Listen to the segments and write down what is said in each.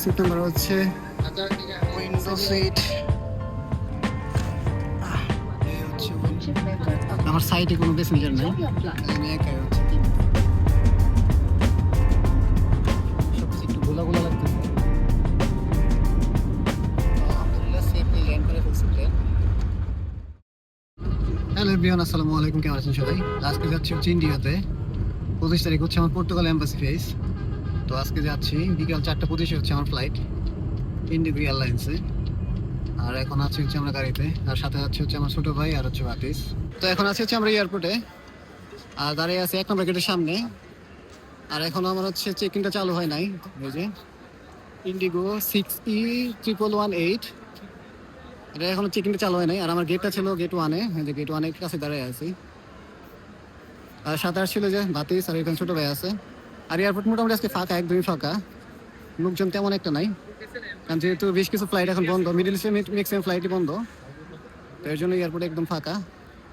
Seat number হচ্ছে window seat. আমার সাইডে কোনো প্যাসেঞ্জার নাই, আমি একাই হচ্ছে। সবকিছু একটু গোলা গোলা লাগতেছে। আলহামদুলিল্লাহ সেফলি ল্যান্ড করে ফেলছি প্লেন। হ্যালো এভরিওয়ান, আসসালামু আলাইকুম। কেমন আছেন সবাই? আজকে যাচ্ছি হচ্ছে ইন্ডিয়াতে। 25 তারিখ হচ্ছে আমার পর্তুগাল এম্বাসি ফেস। তো আজকে যাচ্ছি বিকাল 4:25 হচ্ছে আমার ফ্লাইট ইন্ডিগো এয়ারলাইন্সে। আর এখন আছি হচ্ছে আমরা গাড়িতে, আর সাথে আছে হচ্ছে আমার ছোট ভাই আর হচ্ছে বাতিস। তো এখন আছি হচ্ছে আমরা এয়ারপোর্টে, আর দাঁড়িয়ে আছি 1 নম্বর গেটের সামনে। আর এখন আমার হচ্ছে চেক ইনটা চালু হয় নাই। এই যে ইন্ডিগো 6E1118, এটা এখনো চেক ইনটা চালু হয় নাই। আর আমার গেটটা ছিল গেট 1-এ, যে গেট 1-এর কাছে দাঁড়িয়ে আছি। আর সাথে আসছিল যে বাতিস আর এখানে ছোট ভাই আছে। আর এয়ারপোর্ট মোটামুটি আজকে ফাঁকা, একদমই ফাঁকা, লোকজন তেমন একটা নাই। কারণ যেহেতু বেশ কিছু ফ্লাইট এখন বন্ধ, মিডল ইস্টের ম্যাক্সিমাম ফ্লাইটই বন্ধ, তো এর জন্য এয়ারপোর্ট একদম ফাঁকা।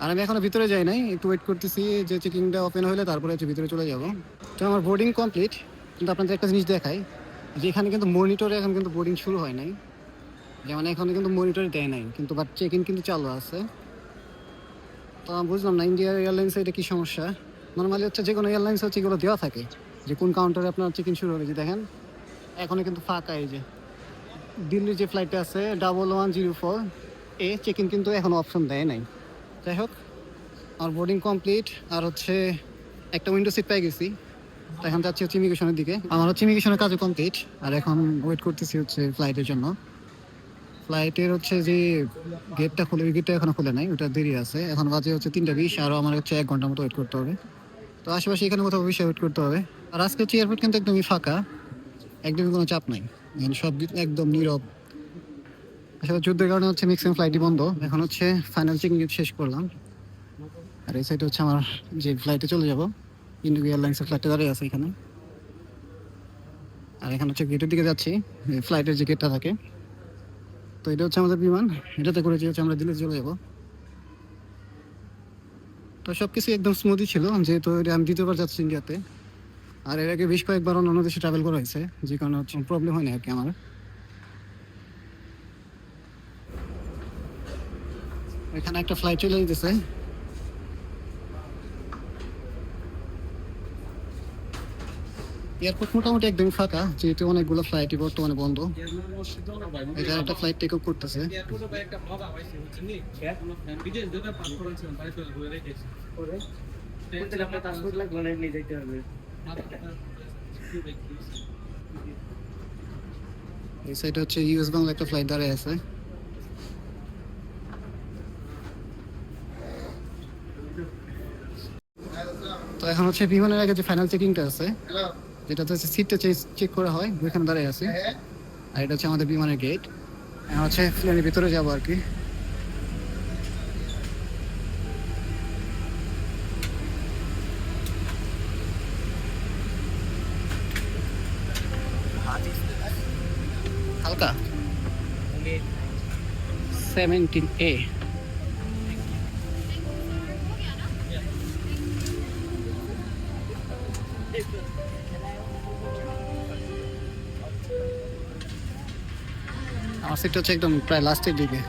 আর আমি এখনো ভিতরে যাই নাই, একটু ওয়েট করতেছি যে চেকিংটা ওপেন হলে তারপরে হচ্ছে ভিতরে চলে যাব। তো আমার বোর্ডিং কমপ্লিট, কিন্তু আপনাদের একটা জিনিস দেখাই, যে এখানে কিন্তু মনিটরে এখন কিন্তু বোর্ডিং শুরু হয় নাই। যেমন এখানে কিন্তু মনিটরে দেয় নাই, কিন্তু বাট চেক ইন কিন্তু চালু আছে। তো আমি বুঝলাম না ইন্ডিয়া এয়ারলাইন্সে এটা কী সমস্যা। নর্মালি হচ্ছে যে কোনো এয়ারলাইন্স হচ্ছে এগুলো দেওয়া থাকে যে কোন কাউন্টারে আপনার চেক ইন শুরু হবে। যে দেখেন এখনও কিন্তু ফাঁকা। এই যে দিল্লির যে ফ্লাইটটা আছে 1104A, চেক ইন কিন্তু এখনও অপশন দেয় নাই। যাই হোক, আমার বোর্ডিং কমপ্লিট, আর হচ্ছে একটা উইন্ডো সিট পেয়ে গেছি। তো এখন যাচ্ছি হচ্ছে ইমিগ্রেশনের দিকে। আমার হচ্ছে ইমিগ্রেশনের কাজও কমপ্লিট, আর এখন ওয়েট করতেছি হচ্ছে ফ্লাইটের জন্য। ফ্লাইটের হচ্ছে যে গেটটা খুলে, ওই গেটটা এখনো খুলে নাই, ওটা দেরি আছে। এখন বাজে হচ্ছে 3:20, আরও আমার হচ্ছে 1 ঘন্টার মতো ওয়েট করতে হবে। তো আশেপাশে এখানে কোথাও বেশি ওয়েট করতে হবে। আর আজকে হচ্ছে এয়ারপোর্ট কিন্তু একদমই ফাঁকা, একদমই কোনো চাপ নাই, সব একদম নীরব। আসলে যুদ্ধের কারণে হচ্ছে ম্যাক্সিমাম ফ্লাইটই বন্ধ। এখন হচ্ছে ফাইনাল চেকিং শেষ করলাম, আর এই সাইডে হচ্ছে আমার যে ফ্লাইটে চলে যাব, ইন্ডিগো এয়ারলাইন্সের ফ্লাইটে দাঁড়িয়ে আছে এখানে। আর এখানে হচ্ছে গেটের দিকে যাচ্ছি, ফ্লাইটের যে গেটটা থাকে। তো এটা হচ্ছে আমাদের বিমান, এটাতে করে হচ্ছে আমরা দিল্লি চলে যাব। তো সব কিছু একদম স্মুথই ছিল, যেহেতু আমি দ্বিতীয়বার যাচ্ছি ইন্ডিয়াতে। আর এর আগে বেশ কয়েকবার অন্য দেশে ট্রাভেল করা হয়েছে, যে কারণে হচ্ছে প্রবলেম হয় না আর কি আমার। এখানে একটা ফ্লাইট চলে যেতেছে। এয়ারপোর্ট মোটামুটি একদম ফাঁকা, যেহেতু অনেকগুলো ফ্লাইটই বর্তমানে বন্ধ। এটা একটা ফ্লাইট টেক অফ করতেছে। এই সাইডে হচ্ছে ইউএস বাংলা একটা ফ্লাইট দাঁড়িয়ে আছে। তো এখন হচ্ছে বিমানের আগে যে ফাইনাল চেকিংটা আছে, যেটাতে হচ্ছে সিটটা চেক করা হয়, ওইখানে দাঁড়িয়ে আছে। আর এটা হচ্ছে আমাদের বিমানের গেট। এখন হচ্ছে প্লেনের ভিতরে যাবো আর কি। হালকা 17A। আমার সিটটা হচ্ছে একদম প্রায় লাস্টের দিকে।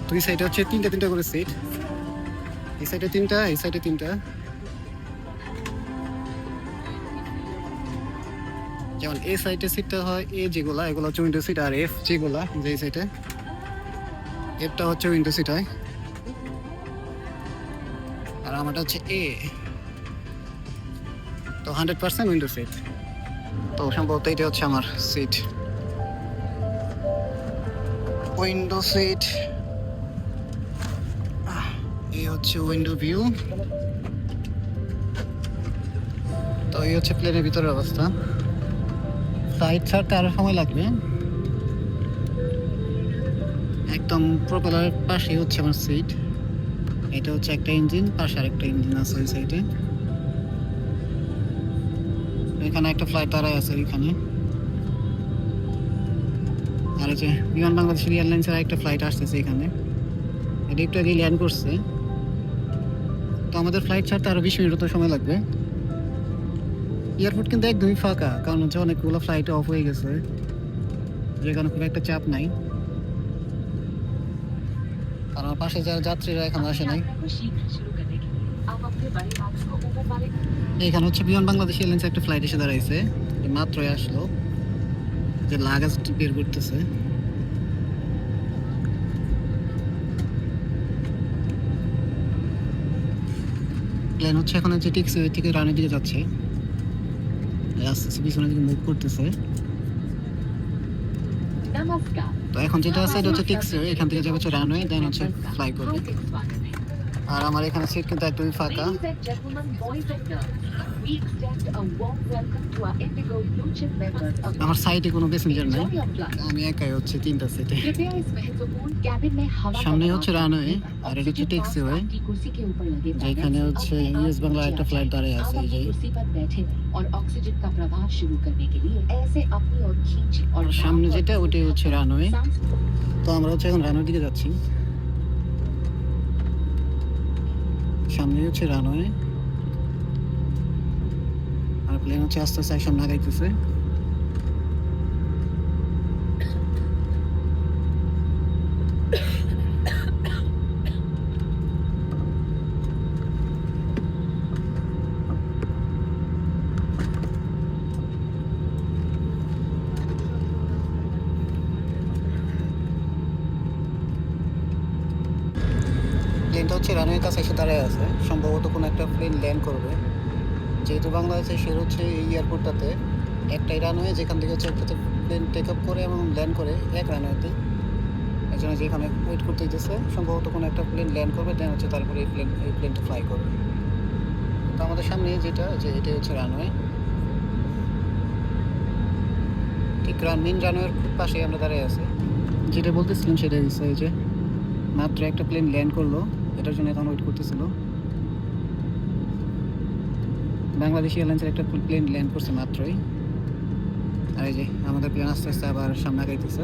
দুই সাইডে হচ্ছে তিনটা করে সিট, এই সাইডে 3টা, এই সাইডে 3টা। যেমন এই সাইডে সিটটা হয় এ, যেগুলা এগুলো হচ্ছে উইন্ডো সিট। আর এফ যেগুলা, যে এই সাইডে এফটা হচ্ছে উইন্ডো সিট হয়, আর আমারটা হচ্ছে এ। তো 100% উইন্ডো সিট। তো সম্ভবত এটা হচ্ছে আমার সিট, উইন্ডো সিট। এই হচ্ছে উইন্ডো ভিউ। তো এই হচ্ছে প্লেনের ভিতরের অবস্থা। ফ্লাইট ছাড়তে আরো সময় লাগবে। একদম প্রপেলার পাশে হচ্ছে আমার সিট। এটা হচ্ছে একটা ইঞ্জিন, পাশে আরেকটা ইঞ্জিন আছে ওই সাইডে। এখানে একটা ফ্লাইট দাঁড়ায় আছে এখানে। আর হচ্ছে বিমান বাংলাদেশ এয়ারলাইন্সের আরেকটা ফ্লাইট আসতেছে এখানে, এটা একটু আগে ল্যান্ড করছে। তো আমাদের ফ্লাইট ছাড়তে আরো 20 মিনিট তো সময় লাগবে। এয়ারপোর্ট কিন্তু একদমই ফাঁকা, কারণ হচ্ছে অনেকগুলো ফ্লাইট অফ হয়ে গেছে, যে কারণে খুব একটা চাপ নাই। আর আমার পাশে যারা যাত্রীরা এখন আসে নাই। এখানে হচ্ছে বিমান বাংলাদেশ এয়ারলাইন্স একটা ফ্লাইট এসে দাঁড়াইছে, মাত্রই আসলো, যে লাগেজ বের করতেছে। প্লেন হচ্ছে এখন হচ্ছে টেক্সিওয়ে থেকে রানের দিকে যাচ্ছে, আস্তে আস্তে পিছনের দিকে মুভ করতেছে। তো এখন যেটা আছে এটা হচ্ছে টেক্সিওয়ে, এখান থেকে যাবে হচ্ছে রানওয়ে, দেন হচ্ছে ফ্লাই করবে। আর আমার এখানে সিট কিন্তু একদমই ফাঁকা। আমার সাইডে কোনো প্যাসেঞ্জার নাই, আমি একাই হচ্ছে তিনটা সিটে। সামনে হচ্ছে রানওয়ে, আর এটা হচ্ছে টেক্সিওয়ে, যেখানে হচ্ছে ইউএস বাংলা একটা ফ্লাইট দাঁড়িয়ে আছে। এই যে আর সামনে যেটা ওটাই হচ্ছে রানওয়ে। তো আমরা হচ্ছে এখন রানওয়ের দিকে যাচ্ছি। সামনে হচ্ছে রানওয়ে, আর প্লেন হচ্ছে আস্তে আস্তে সামনে আগাইতেছে। প্লেনটা হচ্ছে রানওয়ের কাছে এসে দাঁড়ায় আছে, সম্ভবত কোনো একটা প্লেন ল্যান্ড করবে। যেহেতু বাংলাদেশে সে হচ্ছে এই এয়ারপোর্টটাতে একটাই রানওয়ে, যেখান থেকে হচ্ছে একটাতে প্লেন টেক আপ করে এবং ল্যান্ড করে এক রানওয়েতে। এই জন্য যেখানে ওয়েট করতে দিতেছে, সম্ভবত কোনো একটা প্লেন ল্যান্ড করবে, দেন হচ্ছে তারপরে এই প্লেনটা ফ্লাই করবে। তো আমাদের সামনে যেটা, যে এটাই হচ্ছে রানওয়ে, ঠিক মেন রানওয়ের পাশেই আমরা দাঁড়িয়ে আছি। যেটা বলতেছিলাম সেটাই হচ্ছে, এই যে মাত্র একটা প্লেন ল্যান্ড করলো, এটার জন্য এখন ওয়েট করতেছিল। বাংলাদেশ এয়ারলাইন্সের একটা প্লেন ল্যান্ড করছে মাত্রই, আর এই যে আমাদের প্লেন আস্তে আস্তে আবার সামনে আগাইতেছে।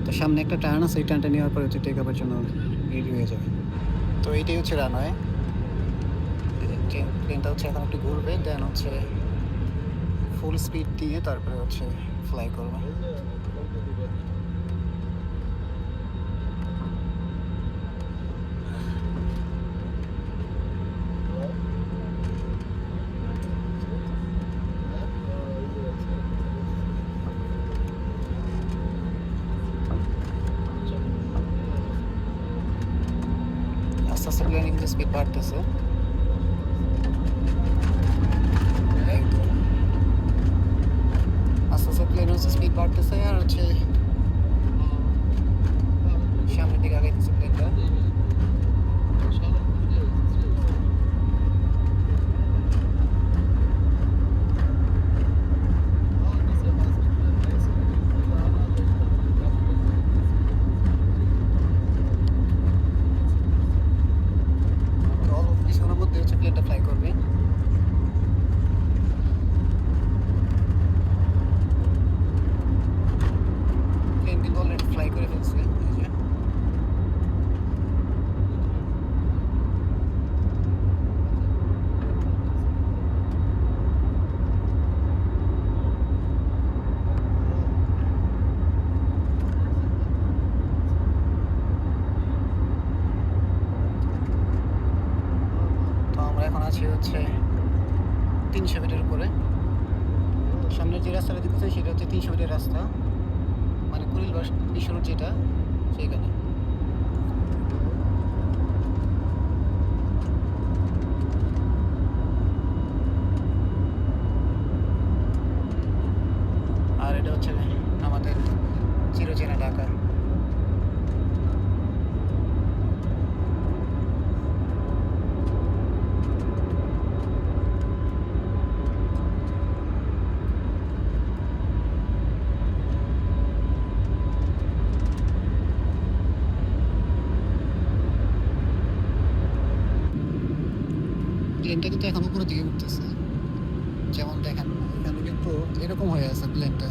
তো সামনে একটা টার্ন আছে, এই টার্নটা নেওয়ার পরে হচ্ছে টেক আপের জন্য রেডি হয়ে যাবে। তো এইটাই হচ্ছে রানওয়ে, প্লেনটা হচ্ছে এখন একটু ঘুরবে, দেন হচ্ছে ফুল স্পিড দিয়ে তারপরে হচ্ছে ফ্লাই করবে। আস্তে আস্তে প্লেনে কিন্তু স্পিড বাড়তেছে। আস্তে আস্তে প্লেন হচ্ছে স্পিড বাড়তেছে, আর হচ্ছে সামনের দিকে আগাইতেছে প্লেনটা। অল্প কিছুক্ষণের মধ্যে হচ্ছে প্লেনটা ফ্লাই করবে। প্লেন কিন্তু অলরেডি ফ্লাই করে ফেলছে। তো আমরা এখন আছি হচ্ছে 300 ফিটের উপরে। সামনের যে রাস্তাটা দিতেছে সেটা হচ্ছে 300 ফিটের রাস্তা, মানে কুড়িল বিশ্ব রোড যেটা, সেইখানে। আর এটা হচ্ছে আমাদের চিরচেনা ঢাকা। প্লেনটা কিন্তু এখন উপরের দিকে উঠতেছে, যেমন দেখেন এখানে কিন্তু এরকম হয়ে আছে প্লেনটা,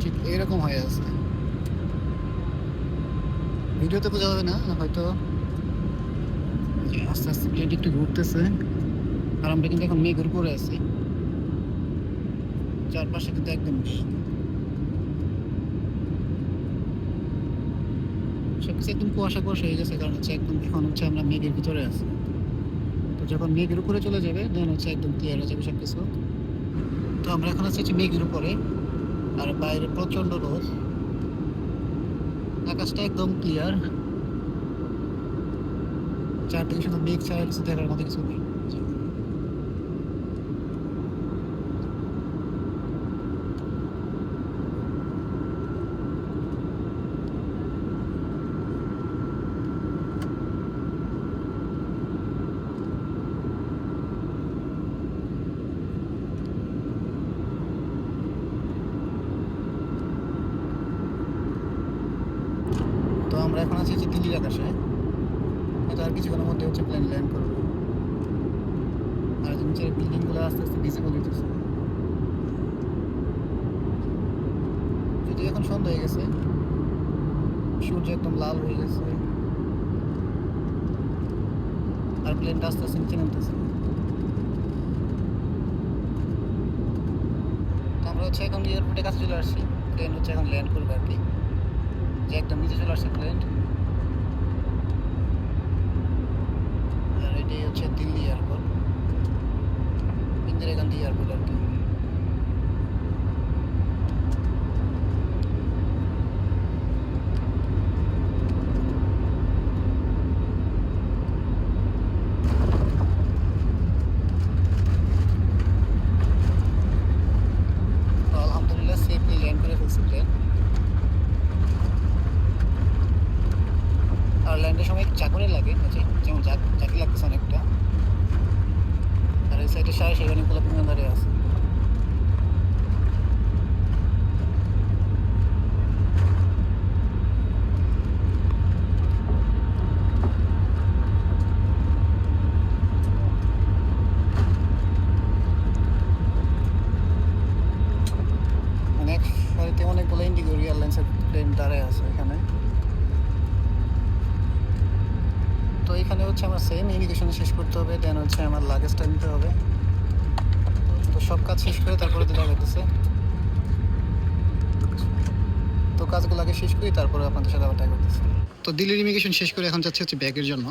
ঠিক এরকম হয়ে আছে। ভিডিওতে বোঝা যাবে না হয়তো, যে আস্তে আস্তে প্লেট একটু ঘুরতেছে, আর আমরা কিন্তু এখন মেঘের উপরে আছি, চারপাশে কিন্তু একদম সবকিছু একদম কুয়াশা কুয়াশা হয়ে গেছে, কারণ হচ্ছে একদম এখন হচ্ছে আমরা মেঘের ভিতরে আছি। তো যখন মেঘের উপরে চলে যাবে দেন হচ্ছে একদম ক্লিয়ার হয়ে যাবে সবকিছু। তো আমরা এখন আছি হচ্ছে মেঘের উপরে, আর বাইরে প্রচন্ড রোদ, আকাশটা একদম ক্লিয়ার, চারদিকে শুধু মেঘ ছাড়া কিছু দেখার মতো কিছু নেই। তো আমরা এখন আছি হচ্ছে দিল্লির আকাশে, হয়তো আর কিছুক্ষণের মধ্যে হচ্ছে প্লেন ল্যান্ড করবে, আর নিচের বিল্ডিং গুলো আস্তে আস্তে ভিজিবল হইতেছে। যদি এখন সন্ধ্যা হয়ে গেছে, সূর্য একদম লাল হয়ে গেছে, আর প্লেনটা আস্তে আস্তে নিচে নামতেছে। তো আমরা হচ্ছে এখন এয়ারপোর্টের কাছে চলে আসছি, প্লেন হচ্ছে এখন ল্যান্ড করবে আর কি, যে একদম নিচে চলে আসছে প্লেন। আর এটাই হচ্ছে দিল্লি এয়ারপোর্ট, ইন্দিরা গান্ধী এয়ারপোর্ট আর কি। তো আলহামদুলিল্লাহ সেফলি ল্যান্ড করে ফেলছি প্লেন। আর ল্যান্ডের সময় চাকরে লাগে, যেমন চাকি লাগতেছে অনেকটা। আর এই সাইডে সারা সেই অনেকগুলো বিমান দাঁড়িয়ে আছে। অনেক বাড়িতে অনেকগুলো ইন্ডিগো এয়ারলাইন্সের প্লেন দাঁড়ায় আছে এখানে। তো এখানে হচ্ছে আমার সেম ইমিগ্রেশন শেষ করতে হবে, দেন হচ্ছে আমার লাগেজটা নিতে হবে। তো সব কাজ শেষ করে তারপরে দিতে লাগতেছে, তো কাজগুলো আগে শেষ করি তারপরে আপনাদের সাথে আবার দেখা করতেছি। তো দিল্লির ইমিগ্রেশন শেষ করে এখন যাচ্ছে হচ্ছে ব্যাগের জন্য।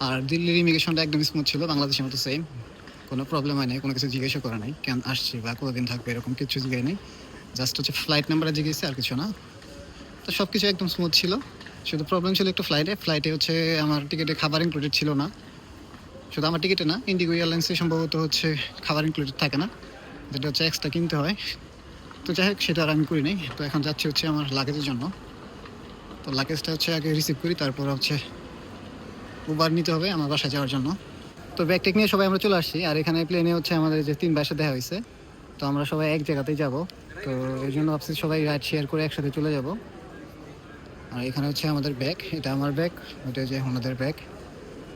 আর দিল্লির ইমিগ্রেশনটা একদম স্মুথ ছিল, বাংলাদেশের মতো সেম, কোনো প্রবলেম হয় নাই, কোনো কিছু জিজ্ঞাসা করা নাই কেন আসছি বা কতদিন থাকবে এরকম কিছু জিজ্ঞাসা নেই, জাস্ট হচ্ছে ফ্লাইট নাম্বারে জিজ্ঞেসে আর কিছু না। তো সব কিছু একদম স্মুথ ছিল, শুধু প্রবলেম ছিল একটু ফ্লাইটে হচ্ছে আমার টিকিটে খাবার ইনক্লুডেড ছিল না। শুধু আমার টিকিটে না, ইন্ডিগো এয়ারলাইন্সে সম্ভবত হচ্ছে খাবার ইনক্লুডেড থাকে না, যেটা হচ্ছে এক্সট্রা কিনতে হয়। তো যাই হোক, সেটা আর আমি করি নাই। তো এখন যাচ্ছি হচ্ছে আমার লাগেজের জন্য। তো লাগেজটা হচ্ছে আগে রিসিভ করি, তারপর হচ্ছে উবার নিতে হবে আমার বাসায় যাওয়ার জন্য। তো ব্যাগ টেক নিয়ে সবাই আমরা চলে আসছি, আর এখানে প্লেনে হচ্ছে আমাদের যে 3 বাসা দেখা হয়েছে, তো আমরা সবাই এক জায়গাতেই যাব। তো এই জন্য ভাবছি সবাই রাইড শেয়ার করে একসাথে চলে যাব। আর এখানে হচ্ছে আমাদের ব্যাগ, এটা আমার ব্যাগ, ওটা যে আমাদের ব্যাগ।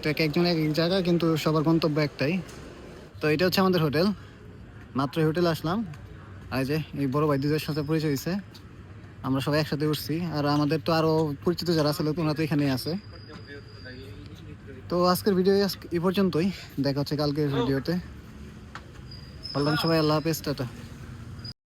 তো একজন এক এক জায়গা, কিন্তু সবার গন্তব্য একটাই। তো এটা হচ্ছে আমাদের হোটেল, মাত্র হোটেলে আসলাম। আর এই যে এই বড় ভাই দুজনের সাথে পরিচয় হয়েছে, আমরা সবাই একসাথে উঠছি। আর আমাদের তো আরও পরিচিত যারা আছে ওরা তো এখানেই আছে। তো আজকের ভিডিও এই পর্যন্তই, দেখা হচ্ছে কালকের ভিডিওতে। বললাম সবাই আল্লাহ হাফেজ, টাটা।